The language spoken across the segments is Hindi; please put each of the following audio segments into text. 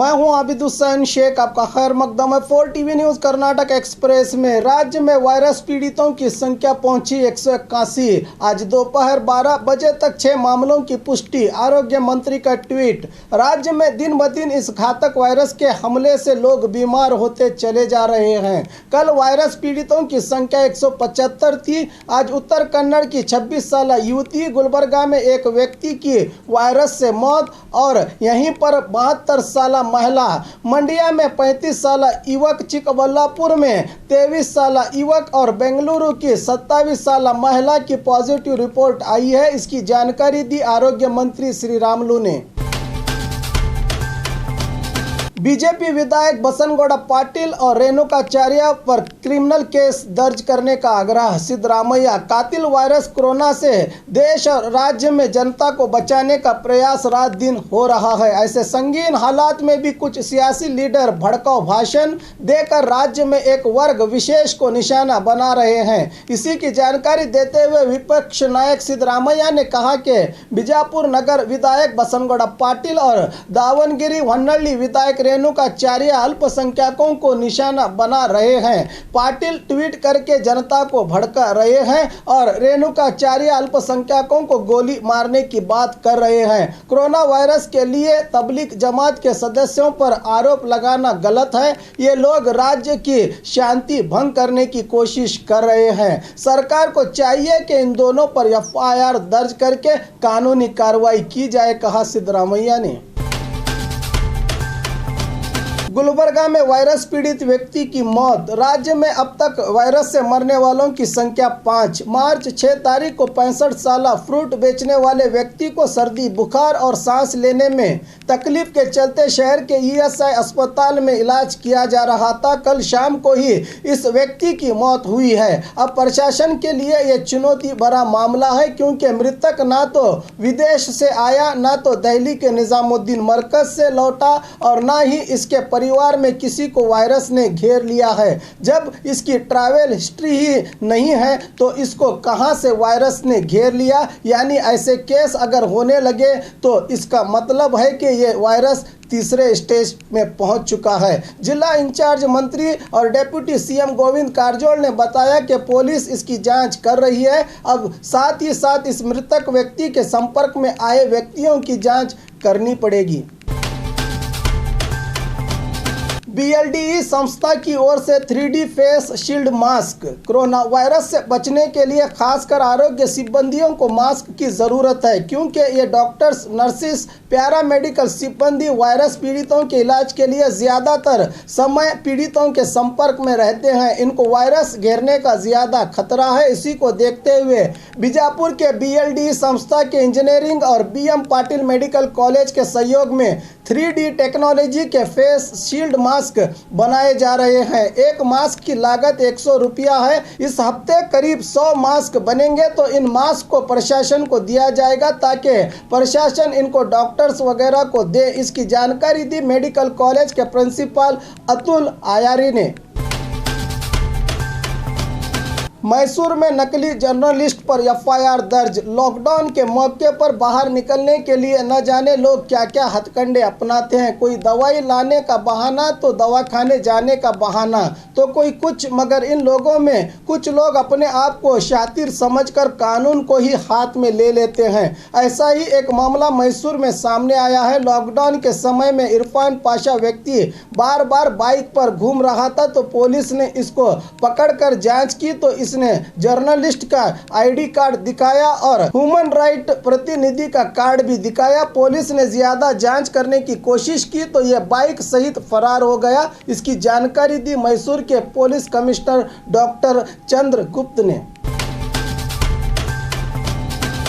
मैं हूं आबिद हुसैन शेख, आपका खैर मकदम है 4 टीवी न्यूज़ कर्नाटक एक्सप्रेस में। राज्य में वायरस पीड़ितों की संख्या पहुंची 181। आज दोपहर 12 बजे तक 6 मामलों की पुष्टि। आरोग्य मंत्री का ट्वीट। राज्य में दिन ब दिन इस घातक वायरस के हमले से लोग बीमार होते चले जा रहे हैं। कल वायरस पीड़ितों की संख्या 175 थी। आज उत्तर कन्नड़ की 26 साल युवती, गुलबर्गा में एक व्यक्ति की वायरस से मौत और यहीं पर 72 साल महिला, मंडिया में 35 साल युवक, चिकबल्लापुर में 23 साल युवक और बेंगलुरु की 27 साल महिला की पॉजिटिव रिपोर्ट आई है। इसकी जानकारी दी आरोग्य मंत्री श्री रामुलु ने। बीजेपी विधायक बसनगौड़ा पाटिल और रेणुकाचार्य पर क्रिमिनल केस दर्ज करने का आग्रह। सिद्धरामैया। कातिल वायरस कोरोना से देश और राज्य में जनता को बचाने का प्रयास रात दिन हो रहा है। ऐसे संगीन हालात में भी कुछ सियासी लीडर भड़काऊ भाषण देकर राज्य में एक वर्ग विशेष को निशाना बना रहे हैं। इसी की जानकारी देते हुए विपक्ष नायक सिद्धरामैया ने कहा कि बीजापुर नगर विधायक बसनगौड़ा पाटिल और दावनगिरी वन्नल्ली विधायक रेणुकाचार्य अल्पसंख्यकों को निशाना बना रहे हैं। पाटिल ट्वीट करके जनता को भड़का रहे हैं और रेणुकाचार्य अल्पसंख्यकों को गोली मारने की बात कर रहे हैं। कोरोना वायरस के लिए तबलीग जमात के सदस्यों पर आरोप लगाना गलत है। ये लोग राज्य की शांति भंग करने की कोशिश कर रहे हैं। सरकार को चाहिए कि इन दोनों पर एफआईआर दर्ज करके कानूनी कार्रवाई की जाए, कहा सिद्धरामैया ने। गुलबर्गा में वायरस पीड़ित व्यक्ति की मौत। राज्य में अब तक वायरस से मरने वालों की संख्या 5। मार्च 6 तारीख को 65 साल फ्रूट बेचने वाले व्यक्ति को सर्दी, बुखार और सांस लेने में तकलीफ के चलते शहर के ईएसआई अस्पताल में इलाज किया जा रहा था। कल शाम को ही इस व्यक्ति की मौत हुई है। अब प्रशासन के लिए यह चुनौती भरा मामला है, क्योंकि मृतक ना तो विदेश से आया, ना तो दिल्ली के निजामुद्दीन मरकज से लौटा और ना ही इसके परिवार में किसी को वायरस ने घेर लिया है। जब इसकी ट्रैवल हिस्ट्री ही नहीं है तो इसको कहां से वायरस ने घेर लिया। यानी ऐसे केस अगर होने लगे तो इसका मतलब है कि ये वायरस तीसरे स्टेज में पहुंच चुका है। जिला इंचार्ज मंत्री और डेप्यूटी सीएम गोविंद कारजोल ने बताया कि पुलिस इसकी जांच कर रही है। अब साथ ही साथ इस मृतक व्यक्ति के संपर्क में आए व्यक्तियों की जांच करनी पड़ेगी। बीएलडीई संस्था की ओर से 3D face shield mask. Corona virus से बचने के लिए खासकर आरोग्य सिब्बंदियों को मास्क की ज़रूरत है, क्योंकि ये डॉक्टर्स, नर्सिस, पैरामेडिकल सिब्बंदी वायरस पीड़ितों के इलाज के लिए ज़्यादातर समय पीड़ितों के संपर्क में रहते हैं। इनको वायरस घेरने का ज़्यादा खतरा है। इसी को देखते हुए बीजापुर के बीएलडीई संस्था के इंजीनियरिंग और बीएम पाटिल मेडिकल कॉलेज के सहयोग में 3D टेक्नोलॉजी के फेस शील्ड मास्क बनाए जा रहे हैं। एक मास्क की लागत 100 रुपया है। इस हफ्ते करीब 100 मास्क बनेंगे तो इन मास्क को प्रशासन को दिया जाएगा, ताकि प्रशासन इनको डॉक्टर्स वगैरह को दे। इसकी जानकारी दी मेडिकल कॉलेज के प्रिंसिपल अतुल आयारी ने। मैसूर में नकली जर्नलिस्ट पर एफआईआर दर्ज। लॉकडाउन के मौके पर बाहर निकलने के लिए न जाने लोग क्या क्या हथकंडे अपनाते हैं। कोई दवाई लाने का बहाना तो दवाखाने जाने का बहाना तो कोई कुछ, मगर इन लोगों में कुछ लोग अपने आप को शातिर समझकर कानून को ही हाथ में ले लेते हैं। ऐसा ही एक मामला मैसूर में सामने आया है। लॉकडाउन के समय में इरफान पाशा व्यक्ति बार बार बाइक पर घूम रहा था तो पुलिस ने इसको पकड़कर जांच की तो इसने जर्नलिस्ट का आईडी कार्ड दिखाया और ह्यूमन राइट प्रतिनिधि का कार्ड भी दिखाया। पुलिस ने ज्यादा जांच करने की कोशिश की तो यह बाइक सहित फरार हो गया। इसकी जानकारी दी मैसूर के पुलिस कमिश्नर डॉक्टर चंद्रगुप्त ने।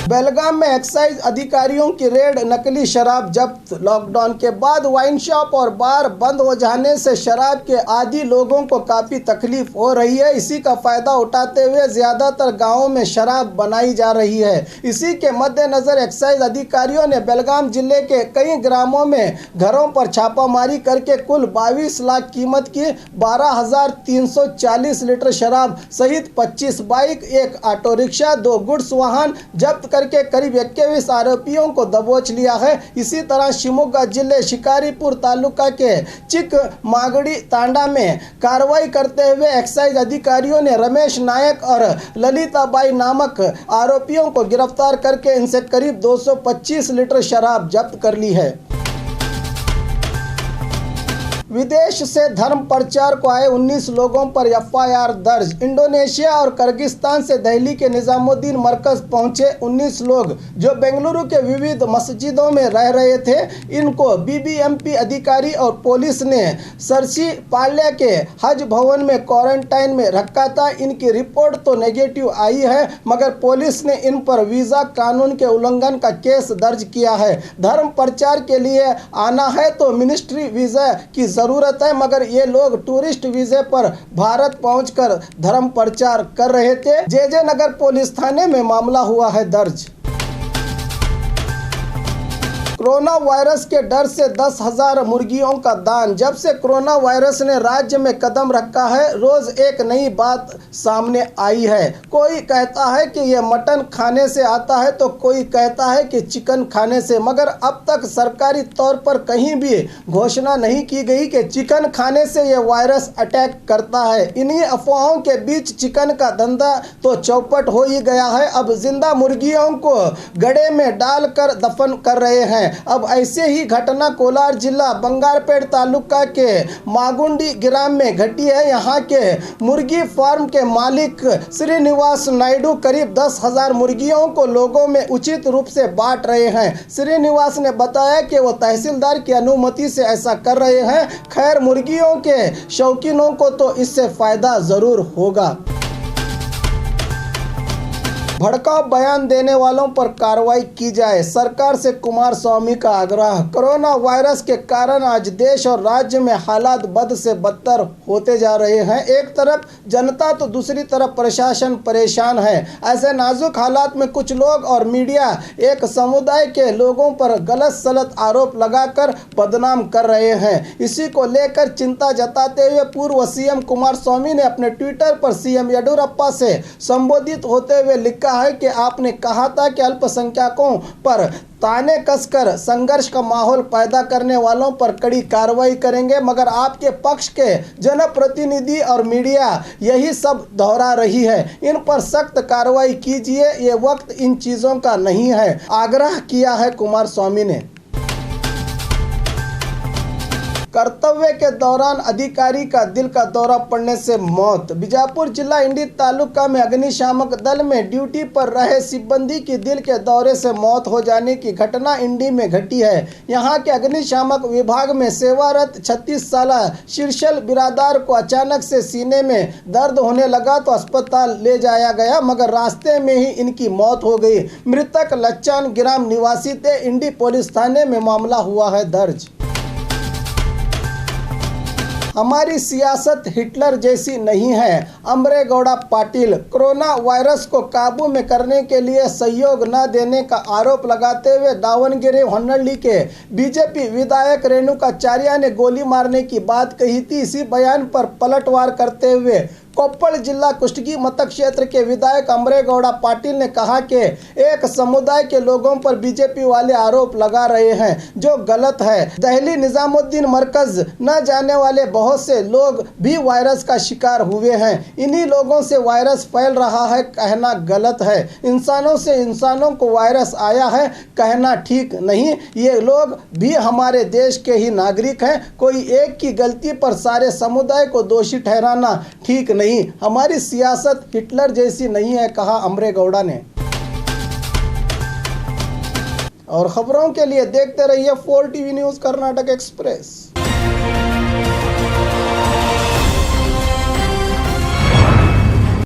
बेलगाम में एक्साइज अधिकारियों की रेड, नकली शराब जब्त। लॉकडाउन के बाद वाइन शॉप और बार बंद हो जाने से शराब के आदी लोगों को काफ़ी तकलीफ हो रही है। इसी का फ़ायदा उठाते हुए ज़्यादातर गांवों में शराब बनाई जा रही है। इसी के मद्देनज़र एक्साइज अधिकारियों ने बेलगाम जिले के कई ग्रामों में घरों पर छापामारी करके कुल 22 लाख कीमत की 12,340 लीटर शराब सहित 25 बाइक, एक ऑटो रिक्शा, 2 गुड्स वाहन जब्त करके करीब 21 आरोपियों को दबोच लिया है। इसी तरह शिवमोगा जिले शिकारीपुर तालुका के चिकमागड़ी तांडा में कार्रवाई करते हुए एक्साइज अधिकारियों ने रमेश नायक और ललिताबाई नामक आरोपियों को गिरफ्तार करके इनसे करीब 225 लीटर शराब जब्त कर ली है। विदेश से धर्म प्रचार को आए 19 लोगों पर एफआईआर दर्ज। इंडोनेशिया और किर्गिस्तान से दिल्ली के निजामुद्दीन मरकज पहुंचे 19 लोग जो बेंगलुरु के विविध मस्जिदों में रह रहे थे। इनको बीबीएमपी अधिकारी और पुलिस ने सरसी पाल्या के हज भवन में क्वारंटाइन में रखा था। इनकी रिपोर्ट तो नेगेटिव आई है, मगर पुलिस ने इन पर वीज़ा कानून के उल्लंघन का केस दर्ज किया है। धर्म प्रचार के लिए आना है तो मिनिस्ट्री वीज़ा की जरूरत है, मगर ये लोग टूरिस्ट वीजे पर भारत पहुंचकर धर्म प्रचार कर रहे थे। जे नगर पुलिस थाने में मामला हुआ है दर्ज। कोरोना वायरस के डर से 10,000 मुर्गियों का दान। जब से कोरोना वायरस ने राज्य में कदम रखा है, रोज एक नई बात सामने आई है। कोई कहता है कि यह मटन खाने से आता है तो कोई कहता है कि चिकन खाने से, मगर अब तक सरकारी तौर पर कहीं भी घोषणा नहीं की गई कि चिकन खाने से यह वायरस अटैक करता है। इन्हीं अफवाहों के बीच चिकन का धंधा तो चौपट हो ही गया है। अब जिंदा मुर्गियों को गड़े में डालकर दफन कर रहे हैं। अब ऐसे ही घटना कोलार जिला बंगारपेट तालुका के मागुंडी ग्राम में घटी है। यहाँ के मुर्गी फार्म के मालिक श्रीनिवास नायडू करीब 10,000 मुर्गियों को लोगों में उचित रूप से बांट रहे हैं। श्रीनिवास ने बताया कि वो तहसीलदार की अनुमति से ऐसा कर रहे हैं। खैर, मुर्गियों के शौकीनों को तो इससे फायदा जरूर होगा। भड़काऊ बयान देने वालों पर कार्रवाई की जाए, सरकार से कुमारस्वामी का आग्रह। कोरोना वायरस के कारण आज देश और राज्य में हालात बद से बदतर होते जा रहे हैं। एक तरफ जनता तो दूसरी तरफ प्रशासन परेशान है। ऐसे नाजुक हालात में कुछ लोग और मीडिया एक समुदाय के लोगों पर गलत सलत आरोप लगाकर बदनाम कर रहे हैं। इसी को लेकर चिंता जताते हुए पूर्व सीएम कुमारस्वामी ने अपने ट्विटर पर सीएम येडियुरप्पा से संबोधित होते हुए लिखा है कि आपने कहा था कि अल्पसंख्यकों पर ताने कसकर संघर्ष का माहौल पैदा करने वालों पर कड़ी कार्रवाई करेंगे, मगर आपके पक्ष के जनप्रतिनिधि और मीडिया यही सब दोहरा रही है। इन पर सख्त कार्रवाई कीजिए, ये वक्त इन चीज़ों का नहीं है, आग्रह किया है कुमारस्वामी ने। कर्तव्य के दौरान अधिकारी का दिल का दौरा पड़ने से मौत। बीजापुर जिला इंडी तालुका में अग्निशामक दल में ड्यूटी पर रहे सिब्बंदी की दिल के दौरे से मौत हो जाने की घटना इंडी में घटी है। यहां के अग्निशामक विभाग में सेवारत 36 साल शीर्षल बिरादार को अचानक से सीने में दर्द होने लगा तो अस्पताल ले जाया गया, मगर रास्ते में ही इनकी मौत हो गई। मृतक लच्चान ग्राम निवासी थे। इंडी पुलिस थाने में मामला हुआ है दर्ज। हमारी सियासत हिटलर जैसी नहीं है, अमरेगौड़ा पाटिल। कोरोना वायरस को काबू में करने के लिए सहयोग न देने का आरोप लगाते हुए दावणगेरे होन्नल्ली के बीजेपी विधायक रेणुकाचार्य ने गोली मारने की बात कही थी। इसी बयान पर पलटवार करते हुए कोप्पल जिला कुष्टगी मतक क्षेत्र के विधायक अमरेगौड़ा पाटिल ने कहा कि एक समुदाय के लोगों पर बीजेपी वाले आरोप लगा रहे हैं, जो गलत है। दिल्ली निजामुद्दीन मरकज न जाने वाले बहुत से लोग भी वायरस का शिकार हुए हैं। इन्हीं लोगों से वायरस फैल रहा है, कहना गलत है। इंसानों से इंसानों को वायरस आया है, कहना ठीक नहीं। ये लोग भी हमारे देश के ही नागरिक हैं। कोई एक की गलती पर सारे समुदाय को दोषी ठहराना ठीक नहीं। हमारी सियासत हिटलर जैसी नहीं है, कहा अमरेगौड़ा ने। और खबरों के लिए देखते रहिए 4 टीवी न्यूज़ कर्नाटक एक्सप्रेस।